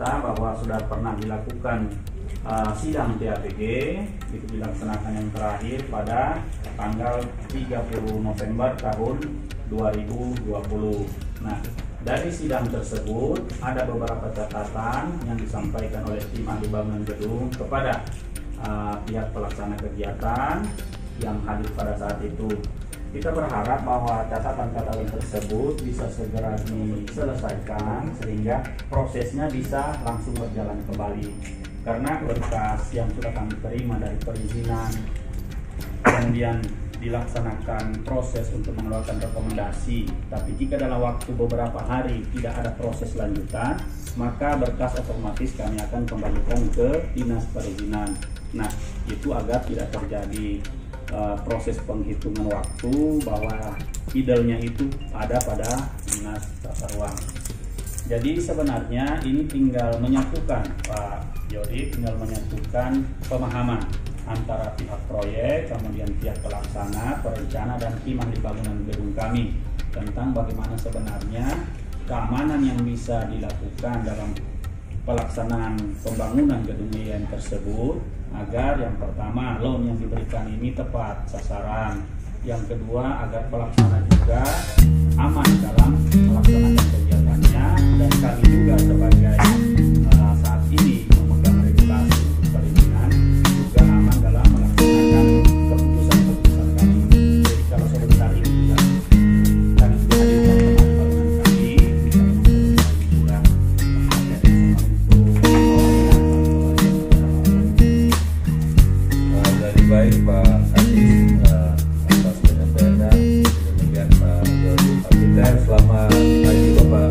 data bahwa sudah pernah dilakukan sidang TAPG, itu dilaksanakan yang terakhir pada tanggal 30 November tahun 2020. Nah, dari sidang tersebut ada beberapa catatan yang disampaikan oleh tim ahli bangunan gedung kepada pihak pelaksana kegiatan yang hadir pada saat itu. Kita berharap bahwa catatan-catatan tersebut bisa segera diselesaikan sehingga prosesnya bisa langsung berjalan kembali. Karena berkas yang sudah kami terima dari perizinan, kemudian dilaksanakan proses untuk mengeluarkan rekomendasi, tapi jika dalam waktu beberapa hari tidak ada proses lanjutan, maka berkas otomatis kami akan kembalikan ke dinas perizinan. Nah, itu agar tidak terjadi proses penghitungan waktu bahwa idealnya itu ada pada dinas tata ruang. Jadi sebenarnya ini tinggal menyatukan, Pak Jody, tinggal menyatukan pemahaman antara pihak proyek, kemudian pihak pelaksana, perencana, dan tim ahli bangunan gedung kami tentang bagaimana sebenarnya keamanan yang bisa dilakukan dalam pelaksanaan pembangunan gedung IAIN tersebut, agar yang pertama loan yang diberikan ini tepat sasaran, yang kedua agar pelaksana juga aman dalam melaksanakan kegiatannya, dan kami juga sebagai saat ini memegang regulasi untuk perizinan juga aman dalam melaksanakan keputusan-keputusan kami. Jadi kalau sebentar ini juga kami dihadirkan teman-teman kami bisa juga dari baik Pak Kadis atas penyampaiannya. Demikian Pak Jody. Selamat pagi Bapak.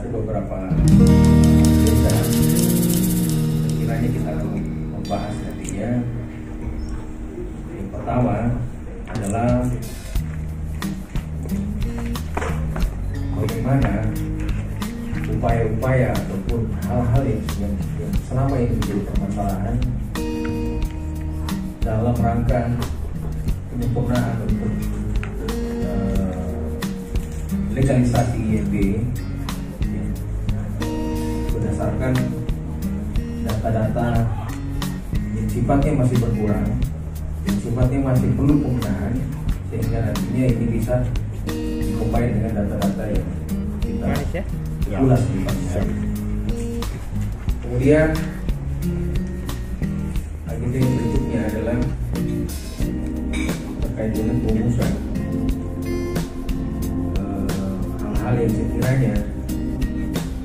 beberapa desa. Kiranya kita akan membahas nantinya. Yang pertama adalah bagaimana upaya-upaya ataupun hal-hal yang selama ini menjadi permasalahan dalam rangka penyempurnaan untuk legalisasi IMB berdasarkan data-data yang sifatnya masih berkurang, yang sifatnya masih perlu penggunaan, sehingga nantinya ini bisa dikombin dengan data-data yang kita ulas di pagi hari. Kemudian agenda yang berikutnya adalah terkait dengan perumusan hal-hal yang sekiranya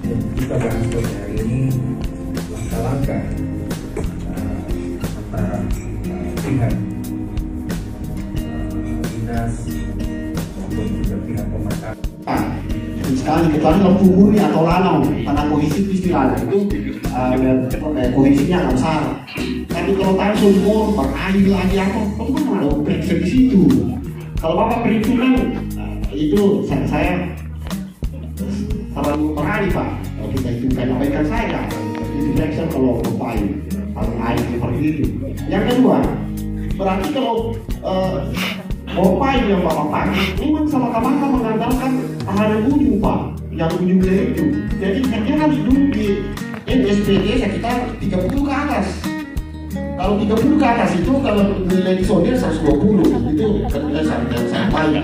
yang kita bahas pada hari ini, langkah-langkah antara pihak dinas maupun juga pihak pemerintah. Sekali kecuali lampu murni atau lanau tanah kohesif istilahnya itu kohesifnya nggak besar. Tapi kalau tanah subur berair lagi apa, itu kan ada periksa di situ. Kalau bapak perhitungan itu saya terlalu berair pak. Kalau kita hitungkan abaikan saya, itu periksa kalau bapak air seperti itu. Yang kedua, berarti kalau Bopai yang bapak pakai memang sama-sama mengandalkan tahanan ujung pak, yang ujungnya itu. Jadi kerja harus duduk di NSPD sekitar 30 ke atas. Kalau 30 ke atas itu kalau nilai disondir 120 itu kerja sampai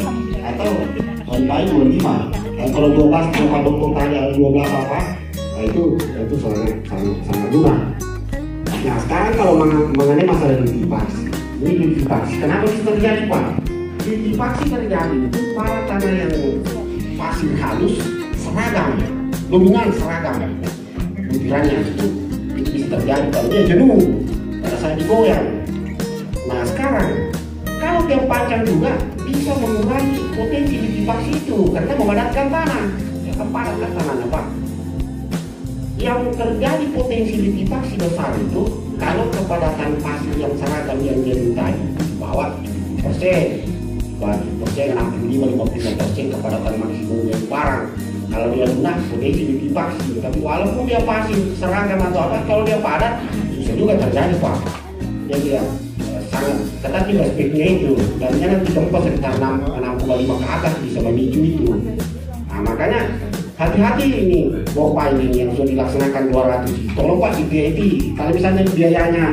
atau sampai 25. Kalau 12 kalau dokter tanya 12 apa, nah itu sangat guna. Nah sekarang kalau mengenai masalah likuifaksi, ini likuifaksi kenapa itu terjadi pak? Likuifaksi terjadi itu para tanah yang pasir halus seragam, dominan seragam, butirannya itu bisa terjadi kalau dia jenuh, pada saat digoyang. Nah sekarang kalau dia panjang juga bisa mengurangi potensi likuifaksi itu karena memadatkan tanah, ya kan padatkan tanahnya pak. Yang terjadi potensi likuifaksi besar itu kalau kepadatan pasir yang seragam yang jenuh tadi di bawah 7%. 65-50% kepadatan maksimum yang barang. Kalau dia lunak potensi likuifaksi, tapi walaupun dia pasir seragam atau apa, kalau dia padat bisa juga terjadi pak. Jadi ya sangat ketat juga speknya itu, dan nanti tempat sekitar 6,5 ke atas bisa memicu itu. Nah makanya hati-hati ini Bopai ini yang sudah dilaksanakan 200, tolong pak di PID. Kalau misalnya biayanya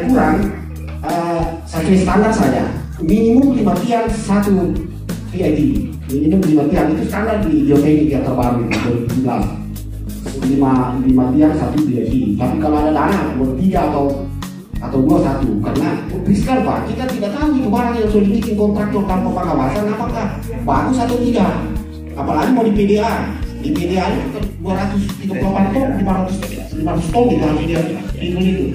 kurang, sesuai standar saja. Minimum 5 tiang 1 PID, minimum 5 tiang itu standar di geoteknik yang terbaru 2017. 5 tiang 1 PID. Tapi kalau ada dana bertiga atau 2 1, karena riskan pak, kita tidak tahu itu barang yang sudah dibikin kontraktor tanpa pengawasan apakah bagus atau tidak. Apalagi mau di PDA itu 238 ton, 500 ton itu harus dia itu.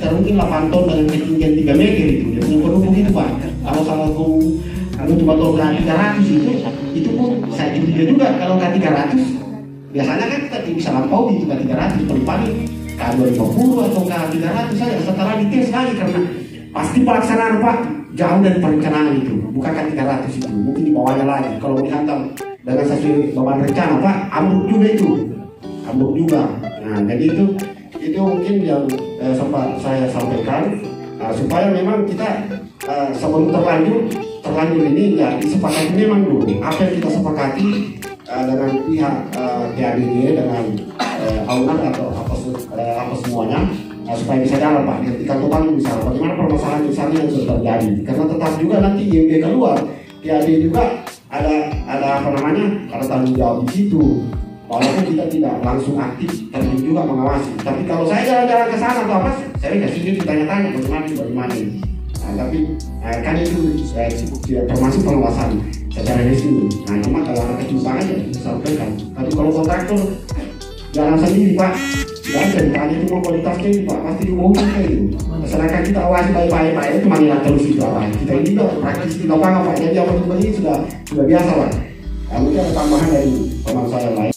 Kita mungkin 8 ton dengan ketinggian 3 meter itu, dia penuh begitu pak. Kalau sama kamu cuma turun ke 300 itu pun saya curiga juga kalau ke 300 biasanya kan kita bisa lampaui itu ke 300 paling ke 250 atau ke 300 saja setelah dites lagi karena pasti pelaksanaan pak jauh dari perencanaan itu, bukan ke 300 itu, mungkin di bawahnya lagi. Kalau dihantam dengan sesuai beban rencana pak ambruk juga itu, ambruk juga. Nah jadi itu mungkin yang sempat saya sampaikan supaya memang kita sebelum terlanjur ini ya disepakati memang dulu apa yang kita sepakati dengan pihak DABG dengan owner atau apa semuanya supaya bisa jalan pak. Ketika total misalnya bagaimana permasalahan misalnya yang sudah terjadi, karena tetap juga nanti IMB keluar DAB juga ada apa namanya ada tanggung jawab di situ. Walaupun kita tidak langsung aktif terjun juga mengawasi, tapi kalau saya jalan-jalan ke sana atau apa, saya nggak sih ditanya-tanya bagaimana. Nah, tapi kan itu tidak termasuk pengawasan secara resmi. Nah cuma kalau ada kecurangan ya disampaikan. Tapi kalau kontraktor jalan sendiri pak, tidak bisa ditanya itu mau kualitasnya itu pak, pasti diumumkan kayak gitu. Masyarakat kita awasi baik-baik pak, itu manila terus itu apa. Kita ini juga praktis di lapangan pak, jadi apa ini sudah biasa pak. Mungkin ada tambahan dari teman saya lain.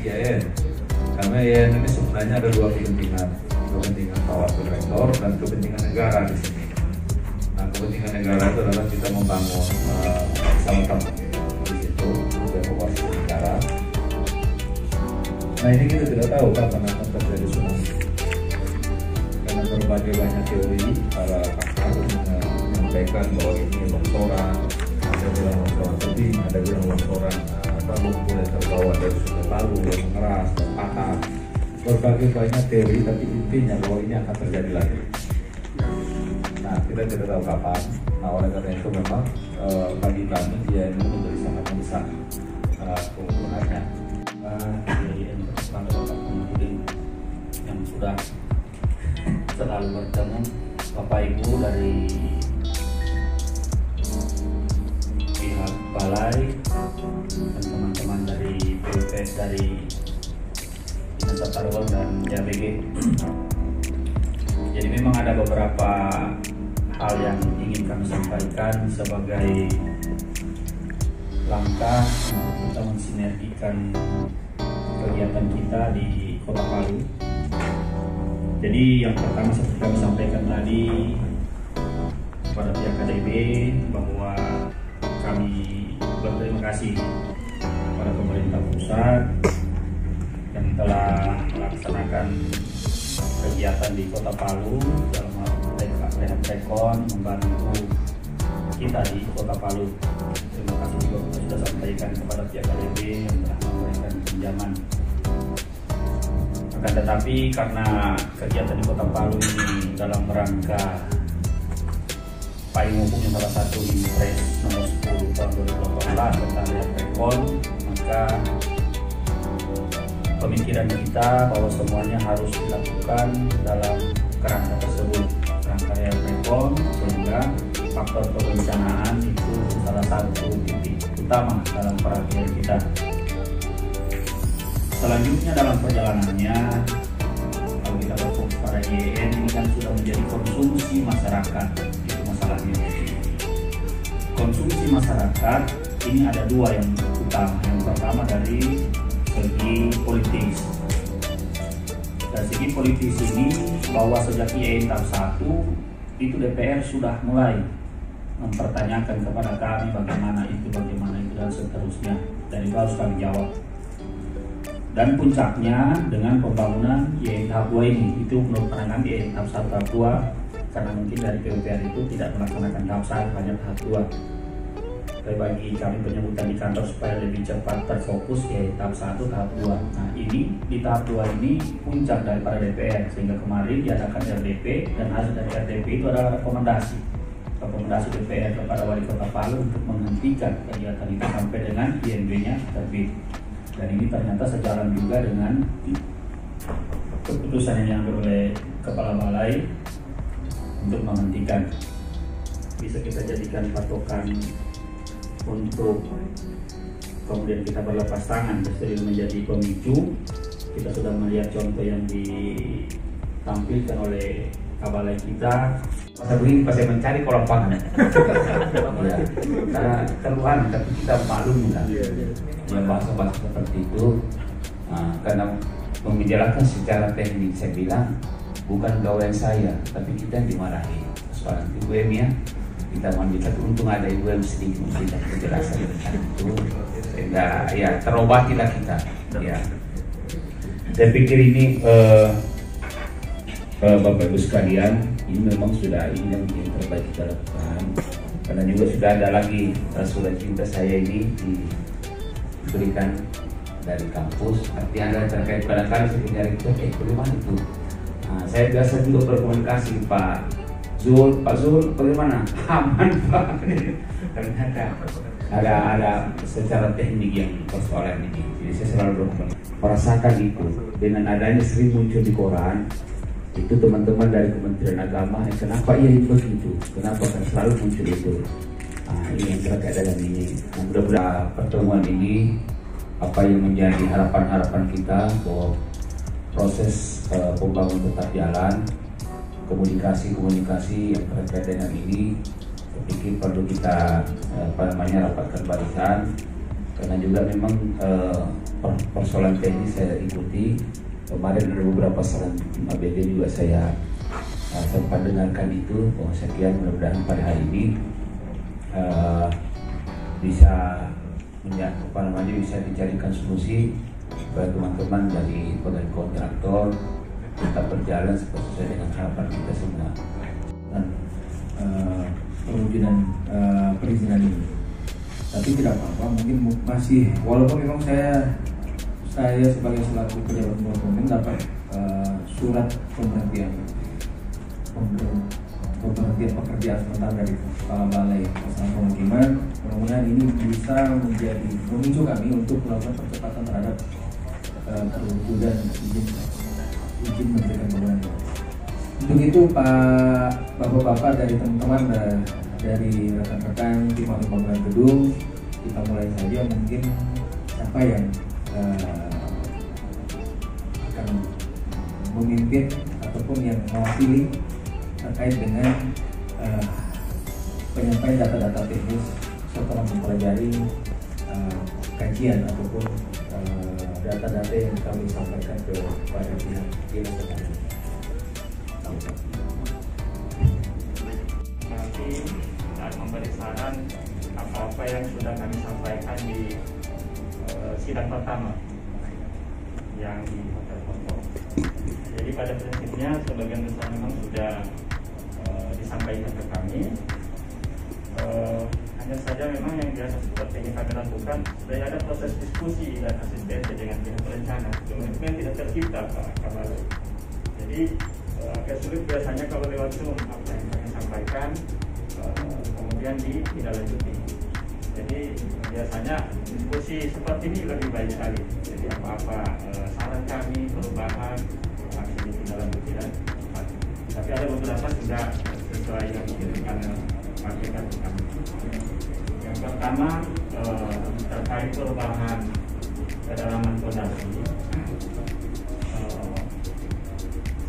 IAIN. Karena IAIN ini sebenarnya ada dua kepentingan Pak Wakil Rektor dan kepentingan negara di sini. Nah, kepentingan negara itu adalah kita membangun sama-sama di situ evakuasi negara. Nah, ini kita tidak tahu kapan akan terjadi tsunami. Karena berbagai banyak teori para pakar menyampaikan bahwa ini longsoran, ada bilang longsoran tebing, ada bilang longsoran lumpur yang terbawa dari Sungai Palu yang mengeras dan patah. Berbagai banyak teori, tapi intinya bahwa ini akan terjadi lagi. Nah, kita tidak tahu kapan. Nah, oleh karena itu memang bagi kami dia ini menjadi sangat besar keuntungannya. Yang sudah selalu bertemu Bapak Ibu dari pihak balai dan teman-teman dari PUPS dari Dinas Tata Ruang dan JABG. Jadi memang ada beberapa hal yang ingin kami sampaikan sebagai langkah untuk kita mensinergikan kegiatan kita di Kota Palu. Jadi yang pertama seperti kami sampaikan tadi kepada pihak KDB bahwa kami berterima kasih kepada pemerintah pusat yang telah melaksanakan kegiatan di Kota Palu dalam rehab membantu kita di Kota Palu. Terima kasih juga sudah sampaikan kepada pihak KDB yang telah memberikan pinjaman. Akan tetapi karena kegiatan di Kota Palu ini dalam rangka payung hukum yang salah satu Impres nomor 10 tahun 2018 tentang rehab, maka pemikiran kita bahwa semuanya harus dilakukan dalam kerangka tersebut, kerangka rehab, sehingga faktor kebencanaan itu salah satu titik utama dalam perhatian kita. Selanjutnya dalam perjalanannya, kalau kita berfokus pada IAIN ini kan sudah menjadi konsumsi masyarakat. Konsumsi masyarakat ini ada dua yang utama. Yang pertama dari segi politis. Dari segi politis ini bahwa sejak IAIN tahap 1 itu DPR sudah mulai mempertanyakan kepada kami bagaimana itu dan seterusnya, dan itu harus kami jawab. Dan puncaknya dengan pembangunan IAIN tahap 2 ini, itu menurut pandangan IAIN tahap 1 tahap 2, karena mungkin dari PUPR itu tidak melaksanakan tahap 1, hanya tahap 2. Tapi bagi kami penyebutan di kantor supaya lebih cepat terfokus IAIN tahap 1 tahap 2. Nah, ini di tahap 2 ini puncak daripada DPR, sehingga kemarin diadakan RDP, dan hasil dari RDP itu adalah rekomendasi DPR kepada Wali Kota Palu untuk menghentikan kegiatan itu sampai dengan INB-nya terbit. Dan ini ternyata sejalan juga dengan keputusan yang diambil oleh Kepala Balai untuk menghentikan. Bisa kita jadikan patokan untuk kemudian kita berlepas tangan, justru menjadi pemicu. Kita sudah melihat contoh yang ditampilkan oleh Kabalai kita. Masa begini pas saya mencari kolam pangan. Ya, karena keluhan, tapi kita maklum lah. Yang bahasa-bahasa seperti itu, karena menjelaskan secara teknik, saya bilang bukan gawean saya, tapi kita yang dimarahi. Soal IWM ya, kita meminta untung ada IWM sedikit memberikan penjelasan tentang itu, sehingga ya terobatilah kita. Ya, saya pikir ini Bapak Ibu sekalian, ini memang sudah ini yang terbaik kita lakukan. Karena juga sudah ada lagi surat cinta saya ini diberikan dari kampus. Artinya ada terkait barangkali saya mencari itu, bagaimana itu? Nah, saya biasa juga berkomunikasi Pak Zul, bagaimana? Aman Pak. Ternyata ada secara teknik yang persoalan ini. Jadi saya selalu merasakan itu. Dengan adanya sering muncul di koran, itu teman-teman dari Kementerian Agama, kenapa iya begitu? Kenapa kan selalu muncul itu? Ini yang terkait dengan ini. Nah, mudah-mudahan pertemuan ini apa yang menjadi harapan-harapan kita bahwa proses pembangunan tetap jalan, komunikasi yang terkait dengan ini, saya pikir perlu kita rapatkan barisan, karena juga memang persoalan teknis saya ikuti. Kemarin ada beberapa saran ABG juga saya sempat dengarkan itu. Sekian, mudah-mudahan pada hari ini bisa bisa dicarikan solusi supaya teman-teman dari pegawai kontraktor tetap berjalan sesuai dengan harapan kita semua. Dan perwujudan perizinan ini, tapi tidak apa-apa, mungkin masih, walaupun memang saya sebagai selaku pejabat gubernur dapat surat pemberhentian pekerjaan sementara dari Kepala Balai Pelaksanaan Pemukiman. Mudah-mudahan ini bisa menjadi memicu kami untuk melakukan percepatan terhadap perwujudan izin mendirikan bangunan. Untuk itu Bapak-bapak dari teman-teman dari rekan-rekan tim ahli bangunan gedung, kita mulai saja. Mungkin siapa yang akan memimpin ataupun yang mewakili terkait dengan penyampaian data-data teknis setelah mempelajari kajian ataupun data-data yang kami sampaikan kepada pihak dinas terkait. Nanti akan memberi saran apa-apa yang sudah kami sampaikan di sidang pertama yang di Hotel Foto. Jadi pada prinsipnya sebagian besar memang sudah disampaikan ke kami. Hanya saja memang yang biasa seperti ini kami lakukan, sudah ada proses diskusi dan asistensi dengan pihak perencana. Kemudian tidak tercipta Pak Kabalo. Jadi agak sulit biasanya kalau lewat Zoom apa yang kami sampaikan kemudian ditindaklanjuti. Jadi biasanya diskusi seperti ini lebih baik sekali. Jadi apa-apa saran kami, perubahan akan ditindaklanjuti dan tapi ada beberapa sudah sesuai yang dikirimkan masyarakat kami. Yang pertama terkait perubahan kedalaman fondasi.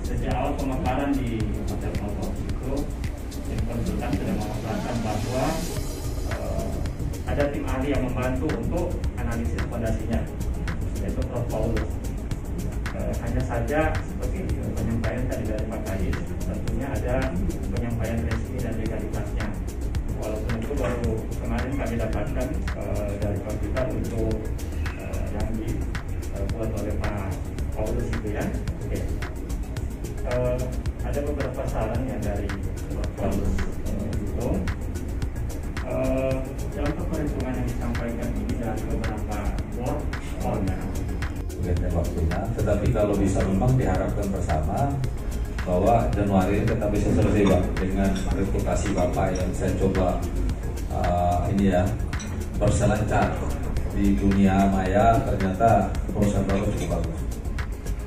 Sejak awal pemaparan di Hotel Foto itu, tim konsultan sudah memaparkan bahwa ada tim ahli yang membantu untuk analisis fondasinya, yaitu Prof. Paulus. Hanya saja seperti penyampaian tadi dari Pak Kais, tentunya ada penyampaian resmi dan legalitasnya. Walaupun itu baru kemarin kami dapatkan dari konsultan untuk yang dibuat oleh Pak Paulus itu ya. Oke. Ada beberapa saran yang dari Prof. Paulus itu. Dalam perhitungan yang disampaikan ini dalam beberapa poin. Waktunya, tetapi kalau bisa memang diharapkan bersama bahwa Januari ini tetap bisa selesai Pak, dengan reputasi Bapak yang saya coba berselancar di dunia maya, ternyata perusahaan Bapak cukup bagus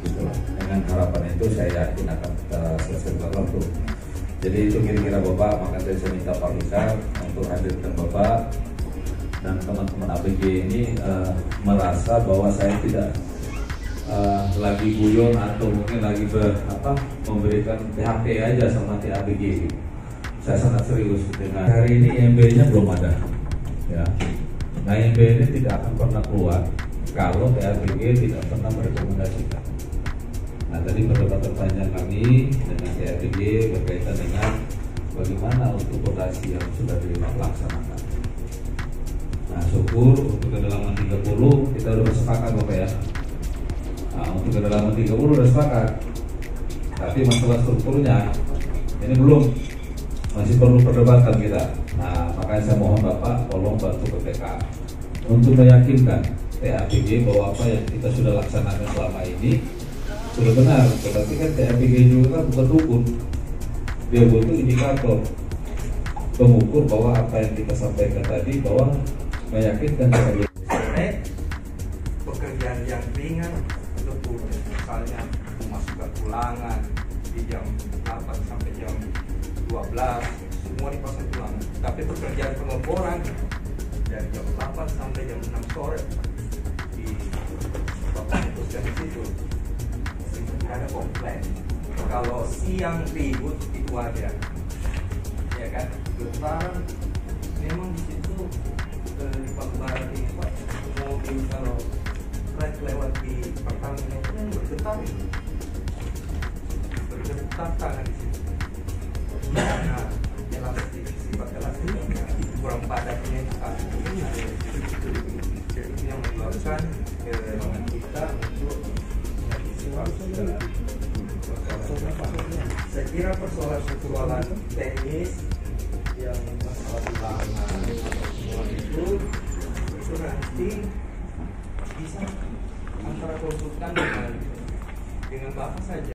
gitu. Dengan harapan itu saya yakin akan selesai tepat waktu. Jadi itu kira-kira Bapak, maka saya minta Pak Lisa untuk hadirkan Bapak dan teman-teman ABG ini merasa bahwa saya tidak lagi guyon atau mungkin lagi memberikan PHP aja sama TABG. Saya sangat serius dengan hari ini IMB-nya belum ada ya. Nah, IMB ini tidak akan pernah keluar kalau TABG tidak pernah merekomendasikan. Nah, tadi perdebatan panjang kami dengan TABG berkaitan dengan bagaimana untuk fondasi yang sudah dilaksanakan. Nah, syukur untuk kedalaman 30 kita sudah bersepakat Bapak ya. Nah, untuk kedalaman 30 sudah sepakat, tapi masalah strukturnya ini belum, masih perlu perdebatan kita. Nah, makanya saya mohon Bapak tolong bantu PPK untuk meyakinkan TABG bahwa apa yang kita sudah laksanakan selama ini sudah benar. Tetapi kan TABG juga kan bukan dukun, dia butuh indikator pengukur bahwa apa yang kita sampaikan tadi bahwa meyakinkan TABG. Pekerjaan yang ringan, misalnya memasukkan ulangan di jam 8 sampai jam 12 semua dipasang ulangan. Tapi pekerjaan pengeboran dari jam 8 sampai jam 6 sore di Bapak putuskan di situ tidak ada komplain. Kalau siang ribut itu wajar, ya kan? Getaran memang di situ di Pak Barat ini Pak, mobil kalau strike lewat di Pertamina itu yang bergetar itu, bergetar tangan di situ. Nah, elastik, sifat elastiknya kurang padatnya itu yang menyebabkan kita untuk saya kira persoalan teknis yang masalah ulangan itu nanti bisa antara konsultan dengan Bapak saja.